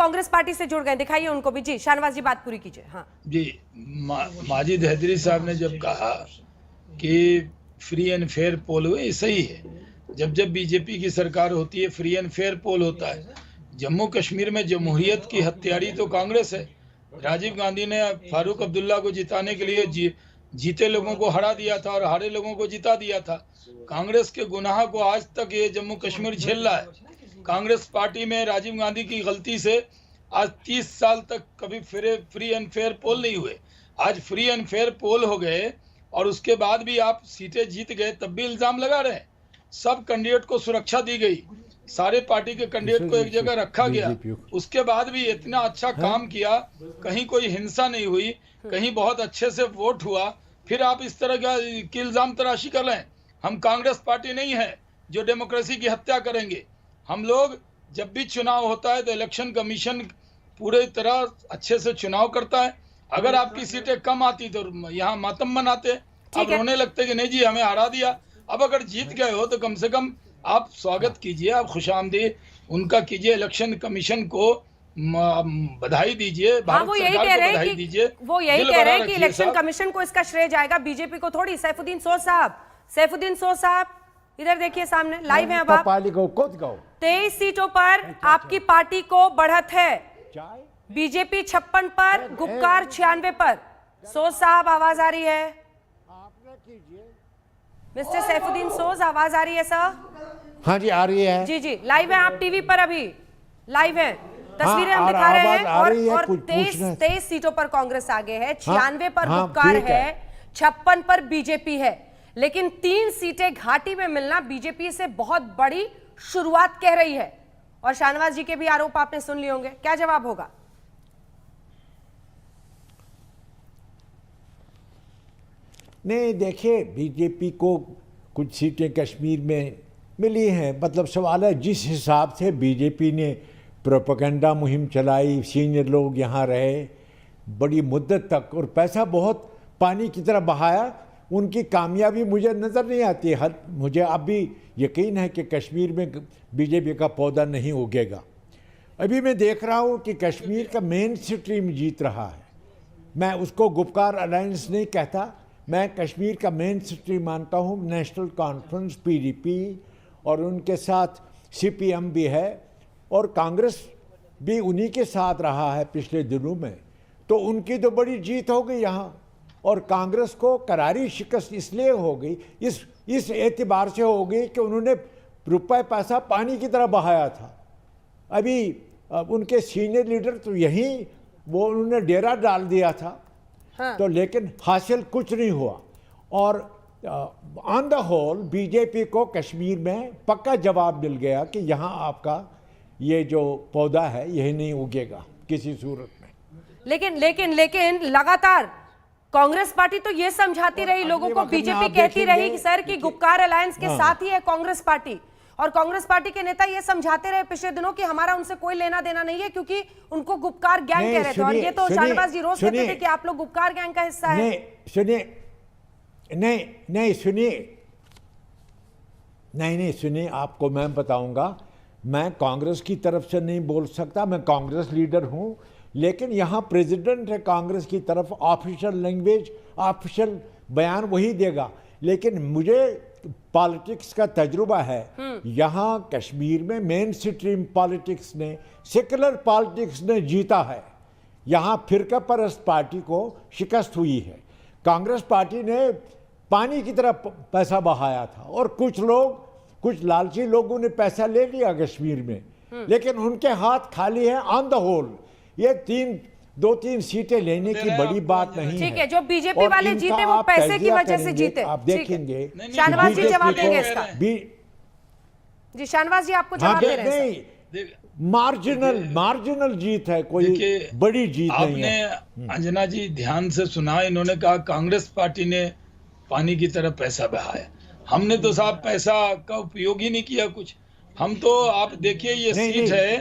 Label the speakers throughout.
Speaker 1: Congress party से जुड़ गए, दिखाइए उनको भी। जी शाहनवाज जी बात पूरी कीजिए। हाँ
Speaker 2: जी, माजिद हैदरी साहब ने जब कहा कि फ्री एंड फेयर पोल हुए, सही है। जब जब बीजेपी की सरकार होती है फ्री एंड फेयर पोल होता है। जम्मू कश्मीर में जमहूरियत की हत्यारी तो कांग्रेस है। राजीव गांधी ने फारूक अब्दुल्ला को जिताने के लिए जीते लोगों को हरा दिया था और हारे लोगों को जिता दिया था। कांग्रेस के गुनाह को आज तक ये जम्मू कश्मीर झेल रहा है। कांग्रेस पार्टी में राजीव गांधी की गलती से आज 30 साल तक कभी फ्री एंड फेयर पोल नहीं हुए। आज फ्री एंड फेयर पोल हो गए और उसके बाद भी आप सीटें जीत गए, तब भी इल्जाम लगा रहे हैं। सब कैंडिडेट को सुरक्षा दी गई, सारे पार्टी के कैंडिडेट को एक जगह रखा गया, उसके बाद भी इतना अच्छा काम किया, कहीं कोई हिंसा नहीं हुई, कहीं बहुत अच्छे से वोट हुआ, फिर आप इस तरह की इल्जाम तराशी कर रहे हैं। हम कांग्रेस पार्टी नहीं है जो डेमोक्रेसी की हत्या करेंगे। हम लोग जब भी चुनाव होता है तो इलेक्शन कमीशन पूरे तरह अच्छे से चुनाव करता है। अगर आपकी सीटें कम आती तो यहाँ मातम मनाते, अब रोने लगते कि नहीं जी हमें हरा दिया। अब अगर जीत गए हो तो कम से कम आप स्वागत कीजिए, आप खुशामदीद उनका कीजिए, इलेक्शन कमीशन को बधाई दीजिए, भारत सरकार को बधाई दीजिए।
Speaker 1: वो यही कह रहे हैं कि इलेक्शन कमीशन को इसका श्रेय जाएगा, बीजेपी को थोड़ी। सैफुद्दीन सोज साहब इधर देखिए, सामने लाइव है। अब आप 23 सीटों पर आपकी पार्टी को बढ़त है, बीजेपी 56 पर, गुपकार 96 पर। सोज साहब आवाज आ रही है? मिस्टर सैफुद्दीन सोज आवाज आ रही है सर?
Speaker 3: हाँ जी आ रही है।
Speaker 1: जी लाइव है, आप टीवी पर अभी लाइव हैं, तस्वीरें हम दिखा रहे हैं। और 23 सीटों पर कांग्रेस आगे है, 96 पर गुपकार है, 56 पर बीजेपी है। लेकिन 3 सीटें घाटी में मिलना बीजेपी से बहुत बड़ी शुरुआत कह रही है। और शाहनवाज जी के भी आरोप आपने सुन लिए होंगे, क्या जवाब होगा?
Speaker 3: नहीं देखिए, बीजेपी को कुछ सीटें कश्मीर में मिली हैं। मतलब सवाल है जिस हिसाब से बीजेपी ने प्रोपेगेंडा मुहिम चलाई, सीनियर लोग यहाँ रहे बड़ी मुद्दत तक और पैसा बहुत पानी की तरह बहाया, उनकी कामयाबी मुझे नज़र नहीं आती है। मुझे अब भी यकीन है कि कश्मीर में बीजेपी का पौधा नहीं उगेगा। अभी मैं देख रहा हूँ कि कश्मीर का मेन स्ट्रीम जीत रहा है। मैं उसको गुपकार अलायंस नहीं कहता, मैं कश्मीर का मेन स्ट्रीम मानता हूँ। नेशनल कॉन्फ्रेंस, पीडीपी और उनके साथ सीपीएम भी है और कांग्रेस भी उन्हीं के साथ रहा है पिछले दिनों में। तो उनकी तो बड़ी जीत हो गई यहाँ। और कांग्रेस को करारी शिकस्त इसलिए हो गई, इस एतबार से हो गई कि उन्होंने रुपए पैसा पानी की तरह बहाया था। अभी उनके सीनियर लीडर तो यहीं वो उन्होंने डेरा डाल दिया था। हाँ। तो लेकिन हासिल कुछ नहीं हुआ। और ऑन द होल बीजेपी को कश्मीर में पक्का जवाब मिल गया कि यहाँ आपका ये जो पौधा है यही नहीं उगेगा किसी सूरत में।
Speaker 1: लेकिन लगातार कांग्रेस पार्टी तो ये समझाती रही लोगों को, बीजेपी कहती रही कि सर कि गुपकार अलायंस के साथ ही है कांग्रेस पार्टी। और कांग्रेस पार्टी के नेता ये समझाते रहे पिछले दिनों कि हमारा उनसे कोई लेना देना नहीं है क्योंकि उनको गुपकार गैंग कह रहे थे। और ये तो शाहनवाज जी रोज कहते थे कि आप लोग गुपकार गैंग का हिस्सा है।
Speaker 3: सुनिए, आपको मैं बताऊंगा, मैं कांग्रेस की तरफ से नहीं बोल सकता, मैं कांग्रेस लीडर हूं, लेकिन यहाँ प्रेसिडेंट है कांग्रेस की तरफ, ऑफिशियल लैंग्वेज, ऑफिशियल बयान वही देगा। लेकिन मुझे पॉलिटिक्स का तजुर्बा है। यहाँ कश्मीर में मेन स्ट्रीम पॉलिटिक्स ने, सेकुलर पॉलिटिक्स ने जीता है। यहाँ फिरका परस्त पार्टी को शिकस्त हुई है। कांग्रेस पार्टी ने पानी की तरह पैसा बहाया था और कुछ लालची लोगों ने पैसा ले लिया कश्मीर में, लेकिन उनके हाथ खाली हैं ऑन द होल। ये 2-3 सीटें लेने की बड़ी बात नहीं है।
Speaker 1: ठीक है, जो बीजेपी वाले जीते वो पैसे की वजह से जीते,
Speaker 3: आप देखेंगे।
Speaker 1: शाहनवाज जी जवाब देंगे इसका। जी शाहनवाज जी आपको जवाब दे रहे हैं।
Speaker 3: मार्जिनल जीत है, कोई बड़ी जीत नहीं है।
Speaker 2: आपने अंजना जी ध्यान से सुना, इन्होंने कहा कांग्रेस पार्टी ने पानी की तरह पैसा बहाया। हमने तो साहब पैसा का उपयोग ही नहीं किया कुछ। हम तो आप देखिए ये सीट है,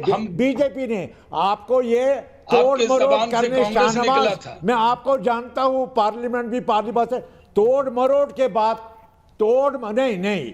Speaker 2: हम
Speaker 3: बीजेपी ने आपको ये तोड़ मरोड़ करने, शाहनवाज मैं आपको जानता हूँ, पार्लियामेंट भी पार्लियामेंट से तोड़ मरोड़ के बाद नहीं